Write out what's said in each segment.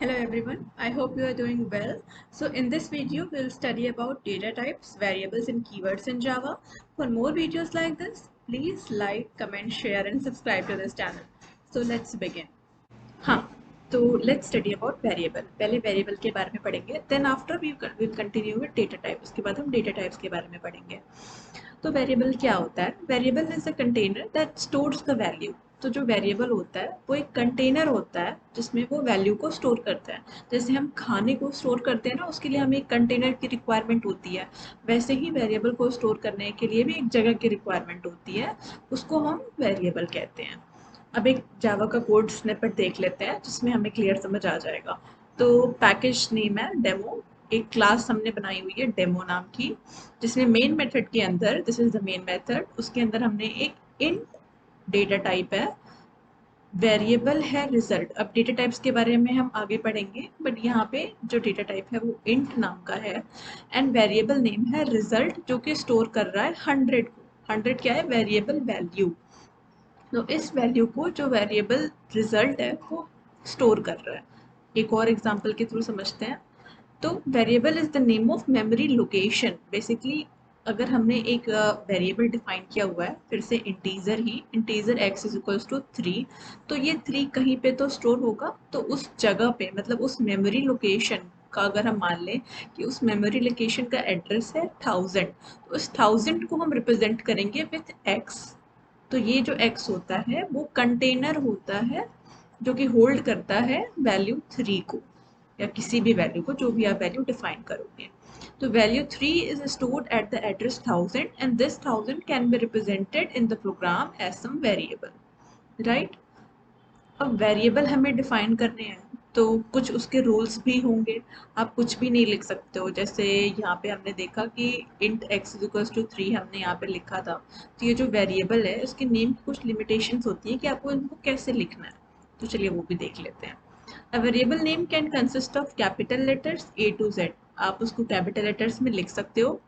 Hello everyone, I hope you are doing well. So in this video, we'll study about data types, variables and keywords in Java. For more videos like this, please like, comment, share and subscribe to this channel. So let's begin. हाँ, तो let's study about variable. पहले variable के बारे में पढ़ेंगे, then after we will continue with data type. उसके बाद हम data types के बारे में पढ़ेंगे. तो वेरिएबल क्या होता है? Variable is a container that stores the value. तो जो वेरिएबल होता है वो एक कंटेनर होता है जिसमें वो वैल्यू को स्टोर करता है. जैसे हम खाने को स्टोर करते हैं ना, उसके लिए हमें एक कंटेनर की रिक्वायरमेंट होती है. वैसे ही वेरिएबल को स्टोर करने के लिए भी एक जगह की रिक्वायरमेंट होती है. उसको हम वेरिएबल कहते हैं. अब एक जावा का कोड स्निपेट देख लेते हैं जिसमें हमें क्लियर समझ आ जाएगा. तो पैकेज नेम है डेमो. एक क्लास हमने बनाई हुई है डेमो नाम की, जिसमें मेन मेथड के अंदर, this is the main method, उसके अंदर हमने एक इंट डेटा टाइप है, वेरिएबल है रिजल्ट. अब डेटा टाइप्स के बारे में हम आगे पढ़ेंगे, बट यहाँ पे जो डेटा टाइप है वो इंट नाम का है. एंड वेरिएबल नेम है रिजल्ट, जो कि स्टोर कर रहा है 100 को. 100 क्या है? Variable value. तो इस वैल्यू को जो वेरिएबल रिजल्ट है वो स्टोर कर रहा है. एक और एग्जांपल के थ्रू समझते हैं. तो variable is the name of memory location. Basically अगर हमने एक वेरिएबल डिफाइन किया हुआ है, फिर से इंटीजर ही, integer x is equals to 3, तो ये 3 कहीं पे तो स्टोर होगा. तो उस जगह पे, मतलब उस मेमोरी लोकेशन का, अगर हम मान लें कि उस मेमोरी लोकेशन का एड्रेस है 1000, तो उस 1000 को हम रिप्रेजेंट करेंगे विथ x. तो ये जो x होता है वो कंटेनर होता है जो कि होल्ड करता है वैल्यू 3 को, या किसी भी वैल्यू को, जो भी आप वैल्यू डिफाइन करोगे. तो value 3 is stored at the address 1000 and this 1000 can be represented in the program as some variable, right. अब वेरिएबल हमें डिफाइन करने हैं तो कुछ उसके रूल्स भी होंगे. आप कुछ भी नहीं लिख सकते हो. जैसे यहाँ पे हमने देखा कि int x is equals to 3 हमने यहाँ पे लिखा था. तो ये जो वेरिएबल है उसके नेम की कुछ लिमिटेशंस होती हैं कि आपको इनको कैसे लिखना है. तो चलिए वो भी देख लेते हैं. A variable name can consist of capital letters A to Z. आप उसको कैपिटल लेटर्स में लिख सकते हो.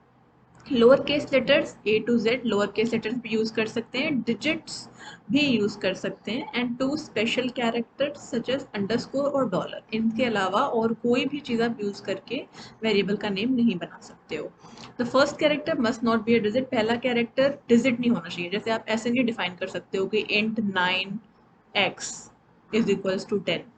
Lower case letters A to Z, lower case letters भी यूज कर सकते हैं, डिजिट्स भी यूज कर सकते हैं, and 2 special characters such as underscore और डॉलर. इनके अलावा और कोई भी चीज़ आप यूज करके वेरिएबल का नेम नहीं बना सकते हो. The first character must not be a digit. पहला कैरेक्टर डिजिट नहीं होना चाहिए. जैसे आप ऐसे नहीं डिफाइन कर सकते हो कि int 9x is equals to 10.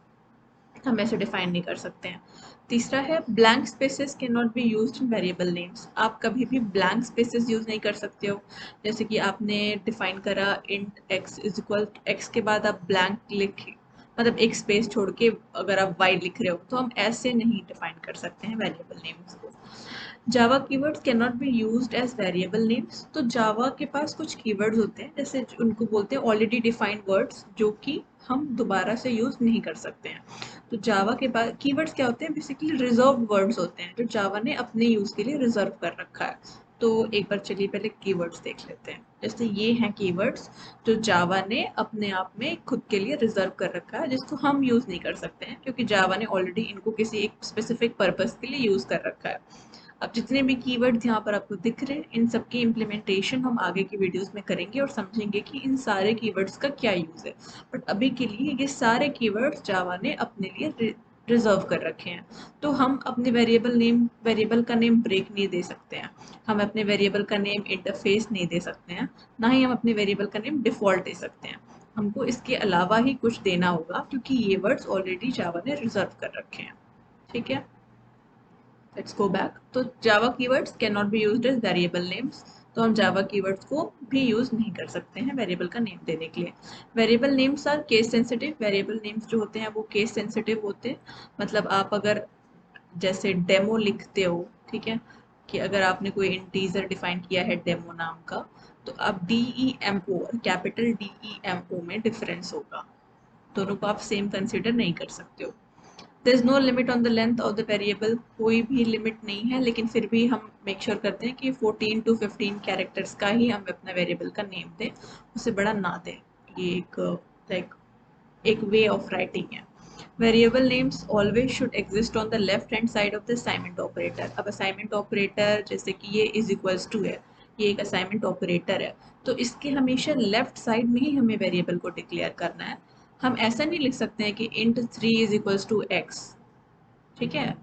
हम ऐसे डिफाइन नहीं कर सकते हैं. तीसरा है blank spaces can not be used in variable names. आप कभी भी ब्लैंक स्पेसेस यूज नहीं कर सकते हो. जैसे कि आपने डिफाइन करा int x is equal, x के बाद आप ब्लैंक लिख, मतलब एक स्पेस छोड़ के अगर आप y लिख रहे हो, तो हम ऐसे नहीं डिफाइन कर सकते हैं वेरिएबल नेम्स को. Java keywords can not be used as variable names. तो जावा के पास कुछ कीवर्ड्स होते हैं, जैसे उनको बोलते हैं ऑलरेडी डिफाइंड वर्ड्स, जो कि हम दोबारा से यूज नहीं कर सकते हैं. तो जावा के पास कीवर्ड्स क्या होते हैं? बेसिकली रिजर्व वर्ड्स होते हैं जो जावा ने अपने यूज के लिए रिजर्व कर रखा है. तो एक बार चलिए पहले कीवर्ड्स देख लेते हैं. जैसे ये हैं कीवर्ड्स जो जावा ने अपने आप में खुद के लिए रिजर्व कर रखा है, जिसको हम यूज नहीं कर सकते हैं क्योंकि जावा ने ऑलरेडी इनको किसी एक स्पेसिफिक पर्पस के लिए यूज कर रखा है. अब जितने भी कीवर्ड्स यहाँ पर आपको दिख रहे हैं, इन सबकी इम्प्लीमेंटेशन हम आगे की वीडियोस में करेंगे और समझेंगे कि इन सारे कीवर्ड्स का क्या यूज़ है. बट अभी के लिए ये सारे कीवर्ड्स जावा ने अपने लिए रिजर्व कर रखे हैं. तो हम अपने वेरिएबल का नेम ब्रेक नहीं दे सकते हैं. हम अपने वेरिएबल का नेम इंटरफेस नहीं दे सकते हैं. ना ही हम अपने वेरिएबल का नेम डिफ़ॉल्ट दे सकते हैं. हमको इसके अलावा ही कुछ देना होगा क्योंकि ये वर्ड्स ऑलरेडी जावा ने रिजर्व कर रखे हैं. ठीक है, लेट्स गो बैक. तो Java keywords can not be used as variable names. तो हम जावा कीवर्ड्स को भी यूज नहीं कर सकते हैं वेरिएबल का नेम देने के लिए. Variable names are case sensitive. Variable names जो होते हैं वो केस सेंसिटिव होते हैं. मतलब आप अगर जैसे डेमो लिखते हो, ठीक है, कि अगर आपने कोई इंटीजर डिफाइन किया है डेमो नाम का, तो आप DEMO और कैपिटल DEMO में डिफरेंस होगा. दोनों को आप सेम कंसिडर नहीं कर सकते हो. There is no limit on the length of the variable. कोई भी लिमिट नहीं है, लेकिन फिर भी हम मेक श्योर करते हैं कि 14 to 15 कैरेक्टर्स का ही हम अपना वेरिएबल का नेम दें, उससे बड़ा ना दें. ये एक वे ऑफ राइटिंग है. Variable names always should exist on the left hand side of the assignment operator. अब असाइनमेंट ऑपरेटर जैसे कि ये इज इक्वल्स टू है, ये एक असाइनमेंट ऑपरेटर है, तो इसके हमेशा लेफ्ट साइड में ही हमें वेरिएबल को डिक्लेयर करना है. हम ऐसा नहीं लिख सकते हैं कि int 3 is equals to x. ठीक है,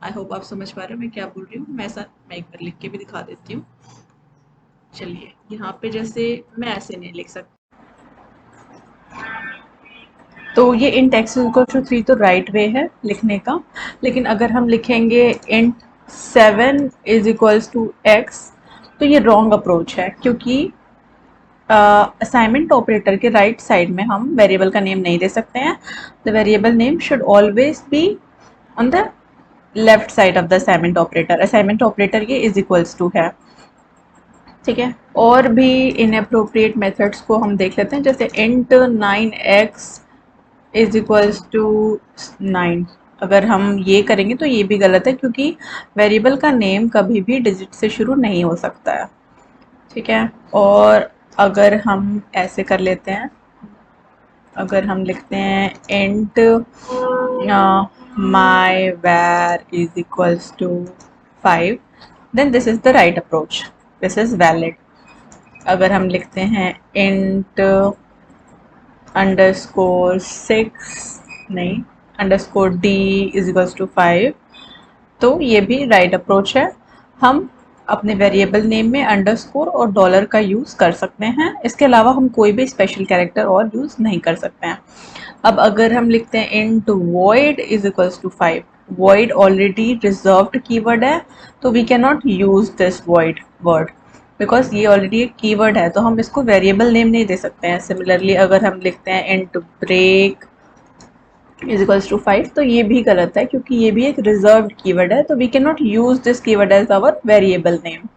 आई होप आप समझ पा रहे हो मैं क्या बोल रही हूँ। मैं एक बार लिख के भी दिखा देती हूँ। चलिए यहाँ पे जैसे मैं ऐसे नहीं लिख सकती, तो ये इंट एक्स इक्वल टू 3 तो राइट वे है लिखने का। लेकिन अगर हम लिखेंगे int 7 is equals to x, तो ये रॉन्ग अप्रोच है, क्योंकि असाइनमेंट ऑपरेटर के राइट साइड में हम वेरिएबल का नेम नहीं दे सकते हैं। The variable name should always be on the left side of the assignment operator. Assignment operator ये इज इक्वल्स टू है, ठीक है। और भी इनअप्रोप्रिएट मेथड्स को हम देख लेते हैं, जैसे int 9x is equals to 9। अगर हम ये करेंगे तो ये भी गलत है, क्योंकि वेरिएबल का नेम कभी भी डिजिट से शुरू नहीं हो सकता है, ठीक है। और अगर हम ऐसे कर लेते हैं, अगर हम लिखते हैं int my var is equals to 5, then this is the right approach, this is valid. अगर हम लिखते हैं इंट अंडरस्कोर 6, नहीं, underscore D is equals to 5, तो ये भी राइट अप्रोच है। हम अपने वेरिएबल नेम में अंडरस्कोर और डॉलर का यूज़ कर सकते हैं, इसके अलावा हम कोई भी स्पेशल कैरेक्टर और यूज़ नहीं कर सकते हैं। अब अगर हम लिखते हैं int void is equals to 5, void already reserved keyword है, तो we can not use this void word, because ये ऑलरेडी एक कीवर्ड है, तो हम इसको वेरिएबल नेम नहीं दे सकते हैं। सिमिलरली अगर हम लिखते हैं int break is equals to 5, तो ये भी गलत है, क्योंकि ये भी एक रिजर्व्ड कीवर्ड है, तो we can not use this keyword as our variable name.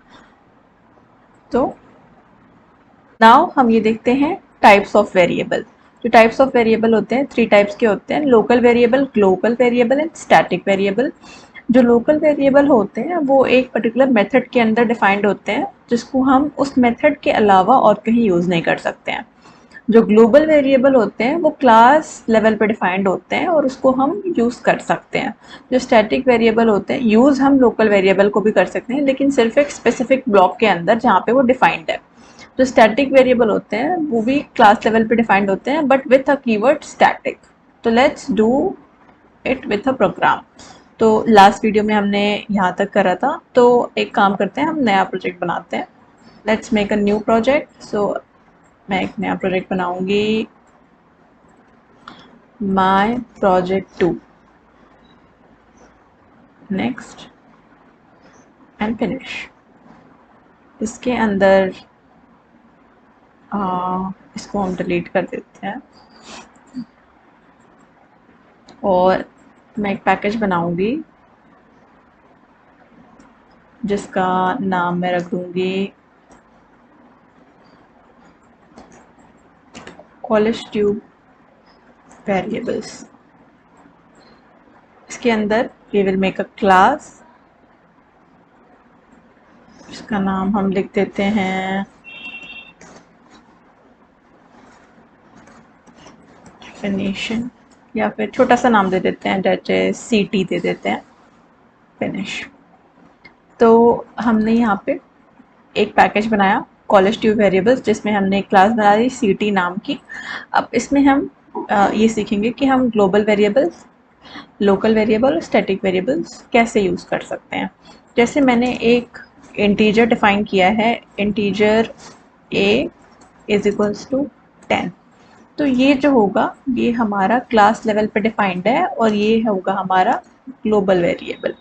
तो नाउ हम ये देखते हैं टाइप्स ऑफ वेरिएबल। जो टाइप्स ऑफ वेरिएबल होते हैं 3 टाइप्स के होते हैं, local variable, global variable and static variable. जो लोकल वेरिएबल होते हैं वो एक पर्टिकुलर मेथड के अंदर डिफाइंड होते हैं, जिसको हम उस मेथड के अलावा और कहीं यूज़ नहीं कर सकते हैं। जो ग्लोबल वेरिएबल होते हैं वो क्लास लेवल पे डिफाइंड होते हैं और उसको हम यूज़ कर सकते हैं। जो स्टैटिक वेरिएबल होते हैं, यूज़ हम लोकल वेरिएबल को भी कर सकते हैं, लेकिन सिर्फ एक स्पेसिफिक ब्लॉक के अंदर जहाँ पे वो डिफाइंड है। जो स्टैटिक वेरिएबल होते हैं वो भी क्लास लेवल पे डिफाइंड होते हैं, but with a keyword static. तो let's do it with a program. तो लास्ट वीडियो में हमने यहाँ तक करा था, तो एक काम करते हैं, हम नया प्रोजेक्ट बनाते हैं। Let's make a new project. So मैं एक नया प्रोजेक्ट बनाऊंगी, my project 2, next and finish. इसके अंदर इसको हम डिलीट कर देते हैं, और मैं एक पैकेज बनाऊंगी जिसका नाम मैं रख दूंगी कॉलेज ट्यूब वेरिएबल्स। इसके अंदर we will make a class, इसका नाम हम लिख देते हैं फिनिशन, या फिर छोटा सा नाम दे देते हैं, जैसे CT दे देते हैं, फिनिश। तो हमने यहाँ पे एक पैकेज बनाया कॉलेज ट्यूब वेरिएबल्स, जिसमें हमने एक क्लास बना दी CT नाम की। अब इसमें हम ये सीखेंगे कि हम ग्लोबल वेरिएबल्स, लोकल वेरिएबल और स्टैटिक वेरिएबल्स कैसे यूज़ कर सकते हैं। जैसे मैंने एक इंटीजर डिफाइन किया है, integer a is equals to 10। तो ये जो होगा ये हमारा क्लास लेवल पे डिफाइंड है, और ये होगा हमारा ग्लोबल वेरिएबल।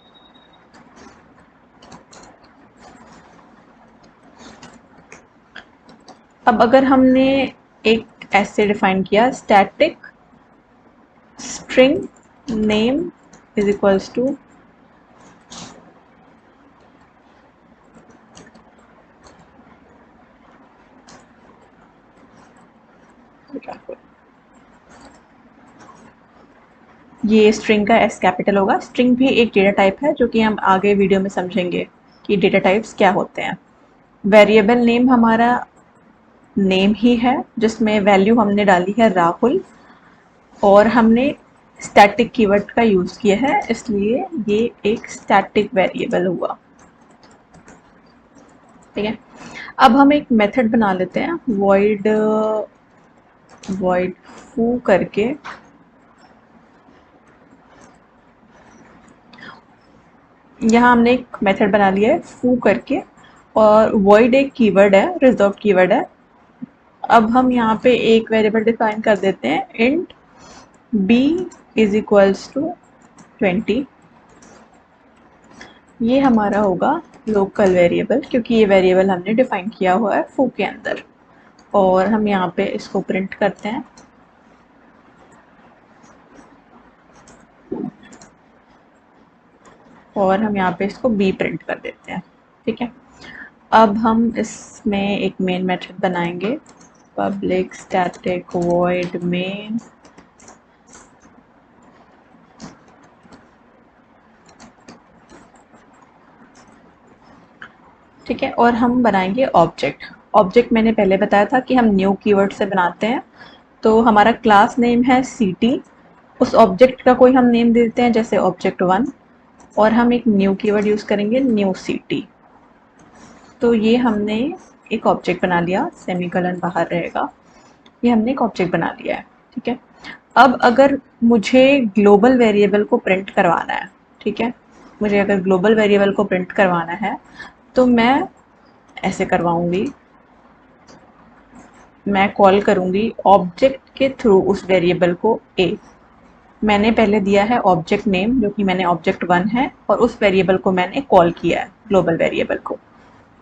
अब अगर हमने एक ऐसे डिफाइन किया, static string name is equals to ये स्ट्रिंग का S कैपिटल होगा। स्ट्रिंग भी एक डेटा टाइप है, जो कि हम आगे वीडियो में समझेंगे कि डेटा टाइप्स क्या होते हैं। वेरिएबल नेम हमारा नेम ही है, जिसमें वैल्यू हमने डाली है राहुल, और हमने स्टैटिक कीवर्ड का यूज़ किया है, इसलिए ये एक स्टैटिक वेरिएबल हुआ, ठीक है। अब हम एक मेथड बना लेते हैं, void foo करके। यहाँ हमने एक मेथड बना लिया है foo करके, और void एक कीवर्ड है, रिजर्व कीवर्ड है। अब हम यहाँ पे एक वेरिएबल डिफाइन कर देते हैं, int b is equals to 20। ये हमारा होगा लोकल वेरिएबल, क्योंकि ये वेरिएबल हमने डिफाइन किया हुआ है foo के अंदर। और हम यहाँ पे इसको प्रिंट करते हैं, और हम यहाँ पे इसको b प्रिंट कर देते हैं। ठीक है, अब हम इसमें एक मेन मेथड बनाएंगे, पब्लिक स्टैटिक वॉइड मेन। ठीक है, और हम बनाएंगे ऑब्जेक्ट। ऑब्जेक्ट मैंने पहले बताया था कि हम न्यू कीवर्ड से बनाते हैं। तो हमारा क्लास नेम है सिटी, उस ऑब्जेक्ट का कोई हम नेम देते हैं, जैसे ऑब्जेक्ट 1, और हम एक न्यू कीवर्ड यूज़ करेंगे, न्यू सिटी। तो ये हमने एक ऑब्जेक्ट बना लिया, सेमीकोलन बाहर रहेगा, ये हमने एक ऑब्जेक्ट बना लिया है। ठीक है, अब अगर मुझे ग्लोबल वेरिएबल को प्रिंट करवाना है, ठीक है, मुझे अगर ग्लोबल वेरिएबल को प्रिंट करवाना है तो मैं ऐसे करवाऊंगी, मैं कॉल करूंगी ऑब्जेक्ट के थ्रू उस वेरिएबल को a। मैंने पहले दिया है ऑब्जेक्ट नेम, जो कि मैंने ऑब्जेक्ट 1 है, और उस वेरिएबल को मैंने कॉल किया है, ग्लोबल वेरिएबल को।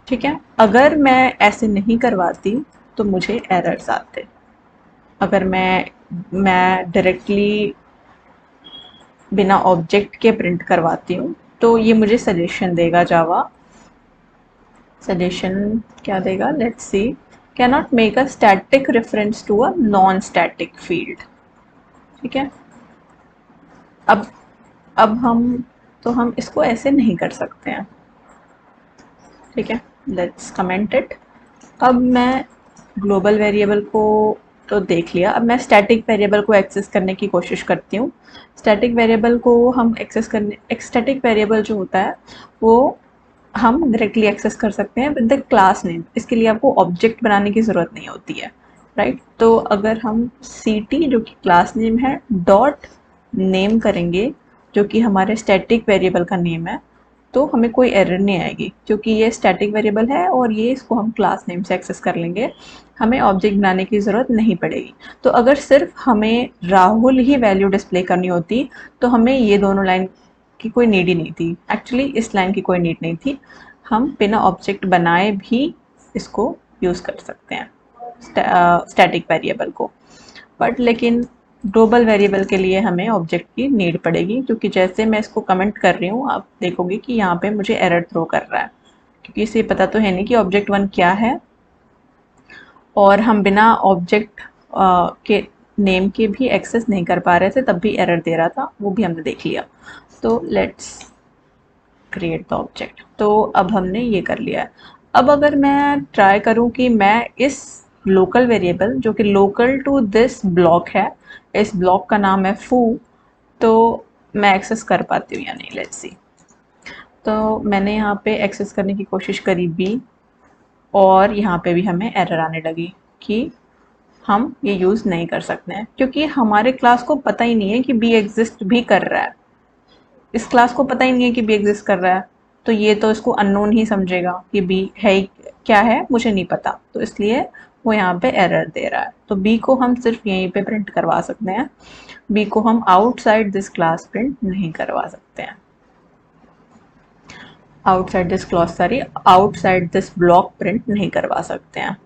ठीक है, अगर मैं ऐसे नहीं करवाती तो मुझे एरर्स आते। अगर मैं डायरेक्टली बिना ऑब्जेक्ट के प्रिंट करवाती हूँ तो ये मुझे सजेशन देगा, जावा सजेशन क्या देगा, let's see, cannot make a static reference to a non static field. ठीक है, अब हम इसको ऐसे नहीं कर सकते हैं। ठीक है, लेट्स कमेंट इट। अब मैं ग्लोबल वेरिएबल को तो देख लिया, अब मैं स्टैटिक वेरिएबल को एक्सेस करने की कोशिश करती हूँ। स्टैटिक वेरिएबल को हम एक्सेस करने, स्टैटिक वेरिएबल जो होता है वो हम डायरेक्टली एक्सेस कर सकते हैं विद द क्लास नेम। इसके लिए आपको ऑब्जेक्ट बनाने की ज़रूरत नहीं होती है, राइट। तो अगर हम ct जो कि क्लास नेम है डॉट नेम करेंगे, जो कि हमारे स्टैटिक वेरिएबल का नेम है, तो हमें कोई एरर नहीं आएगी, क्योंकि ये स्टैटिक वेरिएबल है और ये इसको हम क्लास नेम से एक्सेस कर लेंगे, हमें ऑब्जेक्ट बनाने की ज़रूरत नहीं पड़ेगी। तो अगर सिर्फ हमें राहुल ही वैल्यू डिस्प्ले करनी होती तो हमें ये दोनों लाइन की कोई नीड ही नहीं थी। एक्चुअली इस लाइन की कोई नीड नहीं थी, हम बिना ऑब्जेक्ट बनाए भी इसको यूज़ कर सकते हैं स्टैटिक वेरिएबल को। बट लेकिन ग्लोबल वेरिएबल के लिए हमें ऑब्जेक्ट की नीड पड़ेगी, क्योंकि जैसे मैं इसको कमेंट कर रही हूँ आप देखोगे कि यहाँ पे मुझे एरर थ्रो कर रहा है, क्योंकि इसे पता तो है नहीं कि ऑब्जेक्ट 1 क्या है, और हम बिना ऑब्जेक्ट के नेम के भी एक्सेस नहीं कर पा रहे थे, तब भी एरर दे रहा था, वो भी हमने देख लिया। तो लेट्स क्रिएट द ऑब्जेक्ट। तो अब हमने ये कर लिया है। अब अगर मैं ट्राई करूँ कि मैं इस लोकल वेरिएबल, जो कि लोकल टू दिस ब्लॉक है, इस ब्लॉक का नाम है फू, तो मैं एक्सेस कर पाती हूँ या नहीं, लेट्स सी। तो मैंने यहाँ पे एक्सेस करने की कोशिश करी बी, और यहाँ पे भी हमें एरर आने लगी कि हम ये यूज़ नहीं कर सकते हैं, क्योंकि हमारे क्लास को पता ही नहीं है कि बी एग्जिस्ट भी कर रहा है। इस क्लास को पता ही नहीं है कि बी एग्जिस्ट कर रहा है, तो ये तो इसको अननोन ही समझेगा कि बी है क्या है, मुझे नहीं पता, तो इसलिए वो यहाँ पे एरर दे रहा है। तो बी को हम सिर्फ यहीं पे प्रिंट करवा सकते हैं, बी को हम आउटसाइड दिस क्लास प्रिंट नहीं करवा सकते हैं, outside this class, sorry, outside this block print नहीं करवा सकते हैं।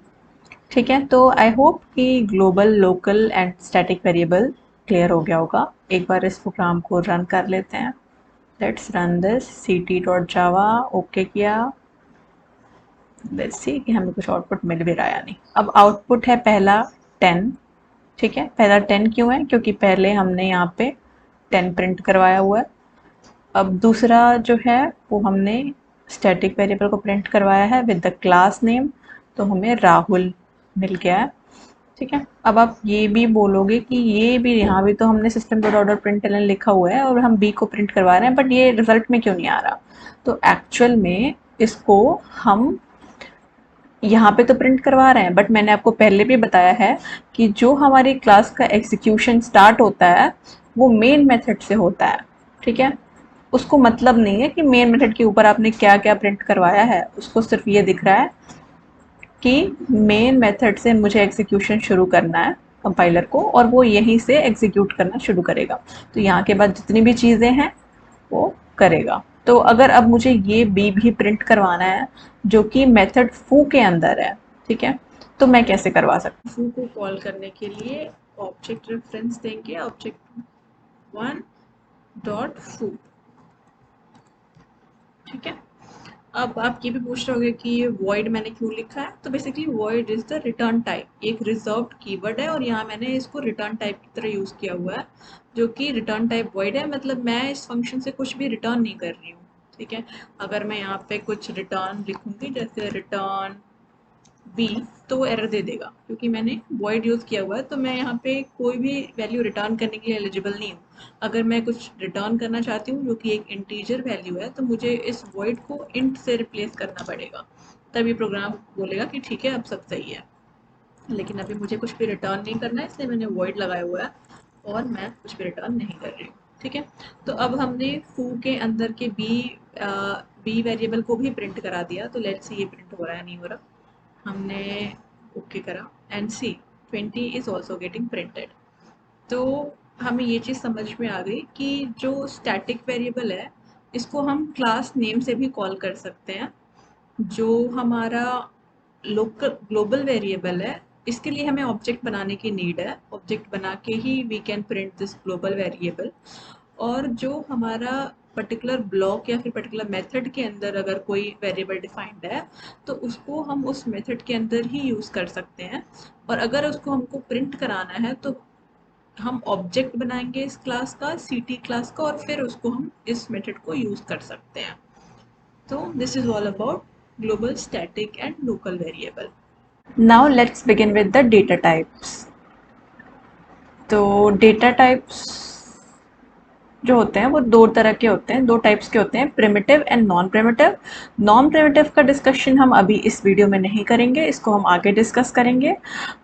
ठीक है, तो आई होप कि global, local and static variable clear हो गया होगा। एक बार इस प्रोग्राम को रन कर लेते हैं। Let's run this ct.java, okay किया, लेट्स सी कि हमें कुछ आउटपुट मिल भी रहा है या नहीं। अब आउटपुट है पहला 10। ठीक है, पहला 10 क्यों है, क्योंकि पहले हमने यहाँ पे 10 प्रिंट करवाया हुआ है। अब दूसरा जो है वो हमने स्टैटिक वेरिएबल को प्रिंट करवाया है विद द क्लास नेम, तो हमें राहुल मिल गया है। ठीक है, अब आप ये भी बोलोगे कि ये भी, यहाँ भी तो हमने सिस्टम डॉट आउट प्रिंट लिखा हुआ है और हम बी को प्रिंट करवा रहे हैं, बट ये रिजल्ट में क्यों नहीं आ रहा। तो एक्चुअल में इसको हम यहाँ पे तो प्रिंट करवा रहे हैं, बट मैंने आपको पहले भी बताया है कि जो हमारी क्लास का एग्जीक्यूशन स्टार्ट होता है वो मेन मेथड से होता है। ठीक है, उसको मतलब नहीं है कि मेन मेथड के ऊपर आपने क्या क्या प्रिंट करवाया है, उसको सिर्फ ये दिख रहा है कि मेन मेथड से मुझे एग्जीक्यूशन शुरू करना है कंपाइलर को, और वो यहीं से एग्जीक्यूट करना शुरू करेगा। तो यहाँ के बाद जितनी भी चीज़ें हैं वो करेगा। तो अगर अब मुझे ये बी भी प्रिंट करवाना है जो कि मेथड फू के अंदर है, ठीक है, तो मैं कैसे करवा सकती हूँ? फू को कॉल करने के लिए ऑब्जेक्ट रेफरेंस देंगे, ऑब्जेक्ट वन डॉट फू, ठीक है। अब आप ये भी पूछ रहे होंगे कि ये void मैंने क्यों लिखा है। तो basically void is the return type, एक रिजर्व्ड कीवर्ड है और यहाँ मैंने इसको रिटर्न टाइप की तरह यूज किया हुआ है, जो कि रिटर्न टाइप void है, मतलब मैं इस फंक्शन से कुछ भी रिटर्न नहीं कर रही हूँ, ठीक है। अगर मैं यहाँ पे कुछ रिटर्न लिखूंगी जैसे रिटर्न बी, तो वो एरर दे देगा क्योंकि मैंने void यूज़ किया हुआ है। तो मैं यहाँ पे कोई भी वैल्यू रिटर्न करने के लिए एलिजिबल नहीं हूँ। अगर मैं कुछ रिटर्न करना चाहती हूँ जो कि एक इंटीजर वैल्यू है, तो मुझे इस void को int से रिप्लेस करना पड़ेगा, तभी प्रोग्राम बोलेगा कि ठीक है अब सब सही है। लेकिन अभी मुझे कुछ भी रिटर्न नहीं करना है, इसलिए मैंने void लगाया हुआ है और मैं कुछ भी रिटर्न नहीं कर रही हूँ, ठीक है। तो अब हमने फू के अंदर के बी वेरिएबल को भी प्रिंट करा दिया। तो लेट्स सी ये प्रिंट हो रहा है नहीं हो रहा। हमने ओके करा and see 20 is also getting printed. तो हमें ये चीज़ समझ में आ गई कि जो स्टैटिक वेरिएबल है इसको हम क्लास नेम से भी कॉल कर सकते हैं। जो हमारा लोकल ग्लोबल वेरिएबल है इसके लिए हमें ऑब्जेक्ट बनाने की नीड है, ऑब्जेक्ट बना के ही we can print this global variable. और जो हमारा पर्टिकुलर ब्लॉक या फिर पर्टिकुलर मेथड के अंदर अगर कोई वेरिएबल डिफाइंड है तो उसको हम उस मेथड के अंदर ही यूज़ कर सकते हैं। और अगर उसको हमको प्रिंट कराना है तो हम ऑब्जेक्ट बनाएंगे इस क्लास का, सीटी क्लास का, और फिर उसको हम इस मेथड को यूज़ कर सकते हैं। तो this is all about global static and local variable. Now let's begin with the data types. तो डेटा टाइप्स जो होते हैं वो दो तरह के होते हैं, दो टाइप्स के होते हैं, primitive and non primitive. Non primitive का डिस्कशन हम अभी इस वीडियो में नहीं करेंगे, इसको हम आगे डिस्कस करेंगे।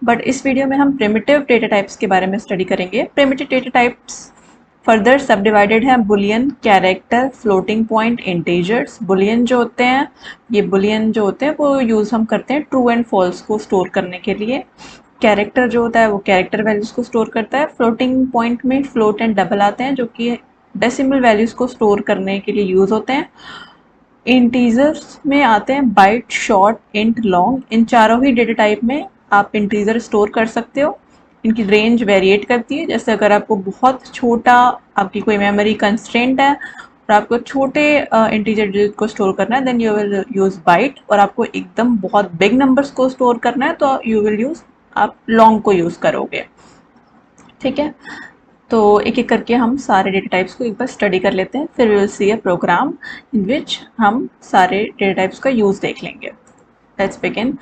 बट इस वीडियो में हम प्रिमिटिव डेटा टाइप्स के बारे में स्टडी करेंगे। प्रिमिटिव डेटा टाइप्स फर्दर सब डिवाइडेड है Boolean, character, floating point, integers. Boolean जो होते हैं, ये बुलियन जो होते हैं वो यूज़ हम करते हैं ट्रू एंड फॉल्स को स्टोर करने के लिए। कैरेक्टर जो होता है वो कैरेक्टर वैल्यूज को स्टोर करता है। फ्लोटिंग पॉइंट में फ्लोट एंड डबल आते हैं जो कि डेसिमल वैल्यूज को स्टोर करने के लिए यूज होते हैं। इंटीजर्स में आते हैं बाइट, शॉर्ट, इंट, लॉन्ग। इन चारों ही डेटा टाइप में आप इंटीजर स्टोर कर सकते हो। इनकी रेंज वेरिएट करती है, जैसे अगर आपको बहुत छोटा, आपकी कोई मेमोरी कंस्ट्रेंट है और आपको छोटे इंटीजर को स्टोर करना है then you will use byte, और आपको एकदम बहुत बिग नंबर्स को स्टोर करना है तो यू विल यूज, आप लॉन्ग को यूज करोगे, ठीक है। तो एक एक करके हम सारे डेटा टाइप्स को एक बार स्टडी कर लेते हैं, फिर विल सी अ प्रोग्राम इन विच हम सारे डेटा टाइप्स का यूज देख लेंगे। Let's begin.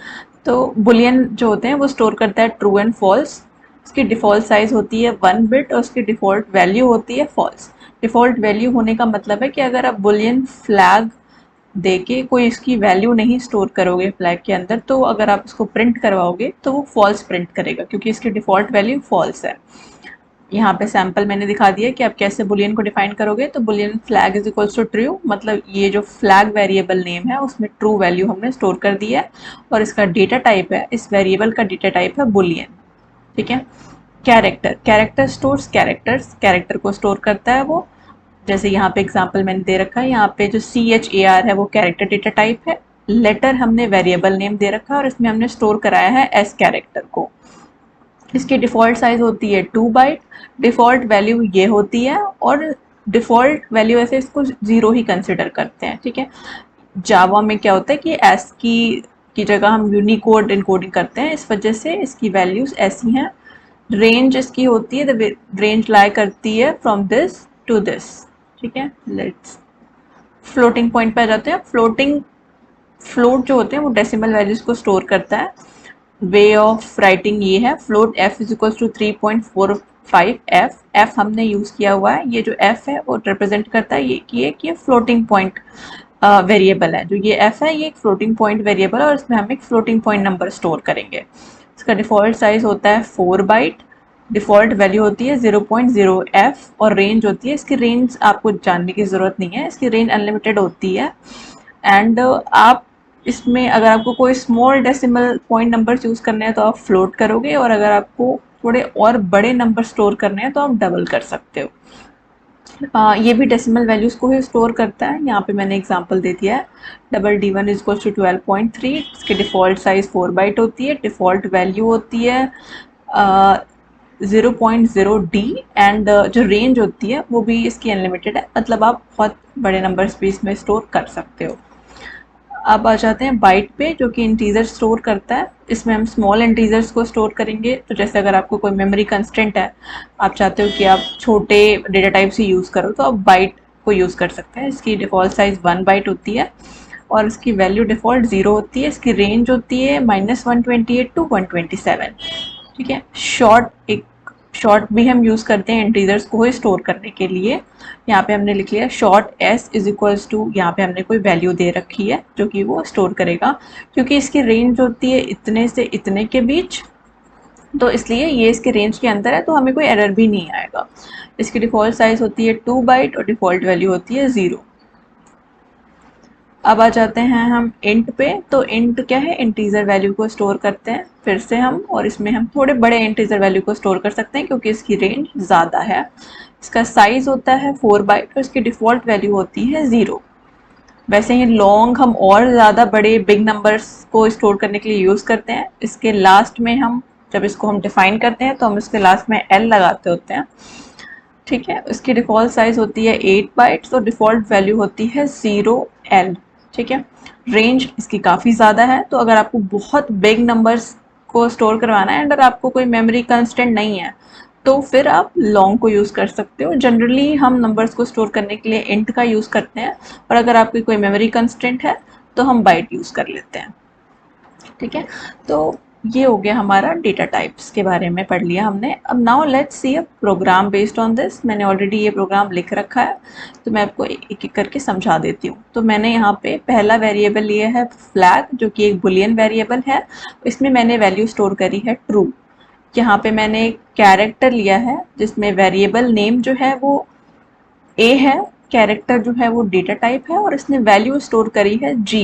तो बुलियन जो होते हैं वो स्टोर करता है ट्रू एंड फॉल्स। उसकी डिफ़ॉल्ट साइज होती है 1 बिट और उसकी डिफ़ॉल्ट वैल्यू होती है फॉल्स। डिफ़ॉल्ट वैल्यू होने का मतलब है कि अगर आप बुलियन फ्लैग देके कोई इसकी वैल्यू नहीं स्टोर करोगे फ्लैग के अंदर, तो अगर आप इसको प्रिंट करवाओगे तो वो फॉल्स प्रिंट करेगा क्योंकि इसकी डिफ़ॉल्ट वैल्यू फॉल्स है। यहाँ पे सैम्पल मैंने दिखा दिया कि आप कैसे बुलियन को डिफाइन करोगे। तो boolean flag is equals to true, मतलब ये जो फ्लैग वेरिएबल नेम है उसमें ट्रू वैल्यू हमने स्टोर कर दी है और इसका डेटा टाइप है, इस वेरिएबल का डेटा टाइप है बुलियन, ठीक है। Character, character stores characters, character को स्टोर करता है वो। जैसे यहाँ पे एग्जाम्पल मैंने दे रखा है, यहाँ पे जो CHAR है वो कैरेक्टर डेटा टाइप है। लेटर हमने वेरिएबल नेम दे रखा है और इसमें हमने स्टोर कराया है एस कैरेक्टर को। इसकी डिफ़ॉल्ट साइज होती है 2 बाइट, डिफ़ॉल्ट वैल्यू ये होती है और डिफ़ॉल्ट वैल्यू ऐसे इसको 0 ही कंसिडर करते हैं, ठीक है। जावा में क्या होता है कि एस की जगह हम यूनिकोड इनकोडिंग करते हैं, इस वजह से इसकी वैल्यूज ऐसी हैं। रेंज इसकी होती है, द रेंज लाई करती है फ्रॉम दिस टू दिस, ठीक है। लेट्स फ्लोटिंग पॉइंट पे आ जाते हैं। फ्लोट जो होते हैं वो डेसिमल वैल्यूज को स्टोर करता है। वे ऑफ राइटिंग ये है, float f is equal to 3.45 f हमने यूज़ किया हुआ है। ये जो f है वो रिप्रेजेंट करता है ये कि ये फ्लोटिंग पॉइंट वेरिएबल है। जो ये f है ये एक फ्लोटिंग पॉइंट वेरिएबल है और इसमें हम एक फ्लोटिंग पॉइंट नंबर स्टोर करेंगे। इसका डिफ़ॉल्ट साइज होता है 4 बाइट, डिफ़ॉल्ट वैल्यू होती है 0.0f और रेंज होती है, इसकी रेंज आपको जानने की ज़रूरत नहीं है, इसकी रेंज अनलिमिटेड होती है। एंड आप इसमें अगर आपको कोई small decimal point number choose करने हैं तो आप फ्लोट करोगे, और अगर आपको थोड़े और बड़े नंबर स्टोर करने हैं तो आप डबल कर सकते हो। ये भी डेसिमल वैल्यूज़ को ही स्टोर करता है। यहाँ पे मैंने एग्जांपल दे दिया है, double D1 is equal to 12.3, इसकी डिफ़ॉल्ट साइज़ 4 बाइट होती है, डिफ़ॉल्ट वैल्यू होती है 0.0D, एंड जो रेंज होती है वो भी इसकी अनलिमिटेड है, मतलब आप बहुत बड़े नंबर्स भी इसमें स्टोर कर सकते हो। अब आ जाते हैं बाइट पे, जो कि इंटीजर स्टोर करता है। इसमें हम स्मॉल इंटीजर्स को स्टोर करेंगे। तो जैसे अगर आपको कोई मेमोरी कंस्टेंट है, आप चाहते हो कि आप छोटे डेटा टाइप्स ही यूज़ करो, तो आप बाइट को यूज़ कर सकते हैं। इसकी डिफ़ॉल्ट साइज़ 1 बाइट होती है और इसकी वैल्यू डिफ़ॉल्ट 0 होती है। इसकी रेंज होती है -128 टू 127। ठीक है। शॉर्ट भी हम यूज़ करते हैं इंटीजर्स को ही स्टोर करने के लिए। यहाँ पे हमने लिख लिया short s is equals to, यहाँ पे हमने कोई वैल्यू दे रखी है जो कि वो स्टोर करेगा, क्योंकि इसकी रेंज होती है इतने से इतने के बीच, तो इसलिए ये इसके रेंज के अंदर है, तो हमें कोई एरर भी नहीं आएगा। इसकी डिफ़ॉल्ट साइज़ होती है 2 बाइट और डिफ़ॉल्ट वैल्यू होती है 0। अब आ जाते हैं हम इंट पे। तो इंट क्या है, इंटीजर वैल्यू को स्टोर करते हैं फिर से हम, और इसमें हम थोड़े बड़े इंटीजर वैल्यू को स्टोर कर सकते हैं क्योंकि इसकी रेंज ज़्यादा है। इसका साइज़ होता है 4 बाइट और इसकी डिफ़ॉल्ट वैल्यू होती है 0। वैसे ही लॉन्ग हम और ज़्यादा बड़े बिग नंबर्स को स्टोर करने के लिए यूज़ करते हैं। इसके लास्ट में हम जब इसको हम डिफ़ाइन करते हैं तो हम इसके लास्ट में एल लगाते होते हैं। ठीक है। इसकी डिफ़ॉल्ट साइज़ होती है 8 बाइट्स और डिफ़ॉल्ट वैल्यू होती है 0L। ठीक है। रेंज इसकी काफ़ी ज़्यादा है, तो अगर आपको बहुत बिग नंबर्स को स्टोर करवाना है, अगर आपको कोई मेमोरी कंस्टेंट नहीं है, तो फिर आप लॉन्ग को यूज़ कर सकते हो। जनरली हम नंबर्स को स्टोर करने के लिए इंट का यूज़ करते हैं, और अगर आपकी कोई मेमोरी कंस्टेंट है तो हम बाइट यूज़ कर लेते हैं। ठीक है। तो ये हो गया हमारा डेटा टाइप्स के बारे में पढ़ लिया हमने। अब now let's see a program based on this. मैंने ऑलरेडी ये प्रोग्राम लिख रखा है, तो मैं आपको एक एक करके समझा देती हूँ। तो मैंने यहाँ पे पहला वेरिएबल लिया है फ्लैग, जो कि एक बुलियन वेरिएबल है। इसमें मैंने वैल्यू स्टोर करी है ट्रू। यहाँ पे मैंने एक कैरेक्टर लिया है जिसमें वेरिएबल नेम जो है वो ए है, कैरेक्टर जो है वो डेटा टाइप है, और इसने वैल्यू स्टोर करी है जी।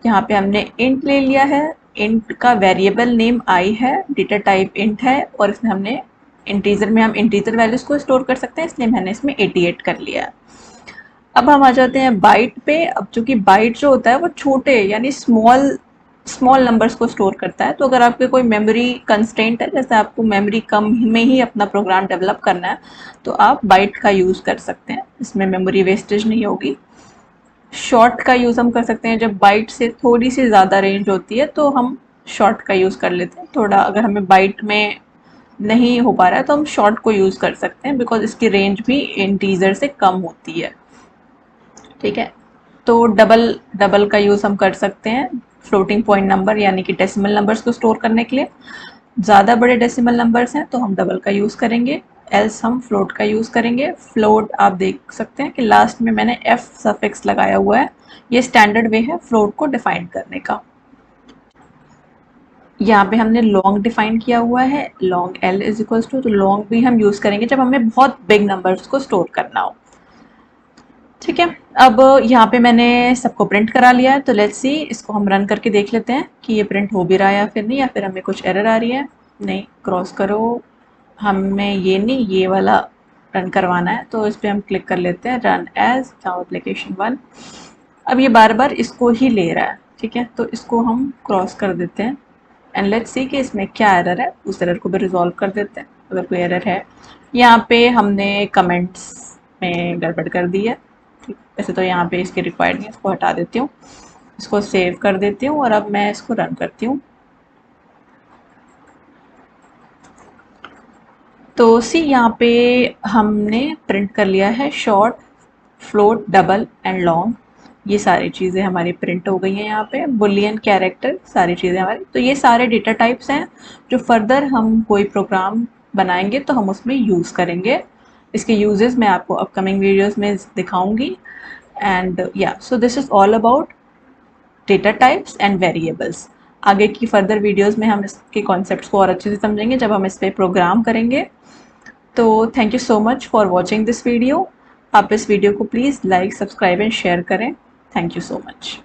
यहाँ पे हमने इंट ले लिया है, इंट का वेरिएबल नेम आई है, डेटा टाइप इंट है, और इसमें हमने इंटीजर में हम इंटीजर वैल्यूज को स्टोर कर सकते हैं, इसलिए मैंने इसमें 88 कर लिया है। अब हम आ जाते हैं बाइट पे। अब चूंकि बाइट जो होता है वो छोटे यानी स्मॉल स्मॉल नंबर्स को स्टोर करता है, तो अगर आपके कोई मेमोरी कंस्ट्रेंट है, जैसे आपको मेमोरी कम में ही अपना प्रोग्राम डेवलप करना है, तो आप बाइट का यूज़ कर सकते हैं, इसमें मेमोरी वेस्टेज नहीं होगी। शॉर्ट का यूज़ हम कर सकते हैं जब बाइट से थोड़ी सी ज़्यादा रेंज होती है, तो हम शॉर्ट का यूज़ कर लेते हैं। थोड़ा अगर हमें बाइट में नहीं हो पा रहा है तो हम शॉर्ट को यूज़ कर सकते हैं, बिकॉज इसकी रेंज भी इंटीजर से कम होती है। ठीक है। तो डबल डबल का यूज़ हम कर सकते हैं फ्लोटिंग पॉइंट नंबर यानी कि डेसिमल नंबर्स को स्टोर करने के लिए। ज़्यादा बड़े डेसिमल नंबर्स हैं तो हम डबल का यूज़ करेंगे, एल्स हम फ्लोट का यूज़ करेंगे। फ्लोट आप देख सकते हैं कि लास्ट में मैंने एफ सफिक्स लगाया हुआ है, ये स्टैंडर्ड वे है फ्लोट को डिफाइन करने का। यहाँ पे हमने लॉन्ग डिफाइन किया हुआ है, long L is equals to, तो लॉन्ग भी हम यूज़ करेंगे जब हमें बहुत बिग नंबर्स को स्टोर करना हो। ठीक है। अब यहाँ पे मैंने सबको प्रिंट करा लिया है, तो लेट्स सी इसको हम रन करके देख लेते हैं कि ये प्रिंट हो भी रहा है या फिर नहीं, या फिर हमें कुछ एरर आ रही है। नहीं, क्रॉस करो, हमें ये नहीं ये वाला रन करवाना है, तो इस पर हम क्लिक कर लेते हैं रन एज जावा एप्लीकेशन 1। अब ये बार बार इसको ही ले रहा है। ठीक है। तो इसको हम क्रॉस कर देते हैं एंड लेट्स सी कि इसमें क्या एरर है, उस एरर को भी रिजॉल्व कर देते हैं अगर कोई एरर है। यहाँ पे हमने कमेंट्स में गड़बड़ कर दी है। ठीक, वैसे तो यहाँ पे इसकी रिक्वायर्ड नहीं, इसको हटा देती हूँ, इसको सेव कर देती हूँ और अब मैं इसको रन करती हूँ। तो सी यहाँ पे हमने प्रिंट कर लिया है short, float, double and long, ये सारी चीज़ें हमारी प्रिंट हो गई हैं। यहाँ पे बुलियन कैरेक्टर सारी चीज़ें हमारी, तो ये सारे डेटा टाइप्स हैं जो फर्दर हम कोई प्रोग्राम बनाएंगे तो हम उसमें यूज़ करेंगे। इसके यूजेस मैं आपको अपकमिंग वीडियोस में दिखाऊंगी। एंड या so this is all about data types and variables. आगे की फर्दर वीडियोस में हम इसके कॉन्सेप्ट्स को और अच्छे से समझेंगे जब हम इस पर प्रोग्राम करेंगे। तो thank you so much for watching this video. आप इस वीडियो को please like, subscribe and share करें। Thank you so much.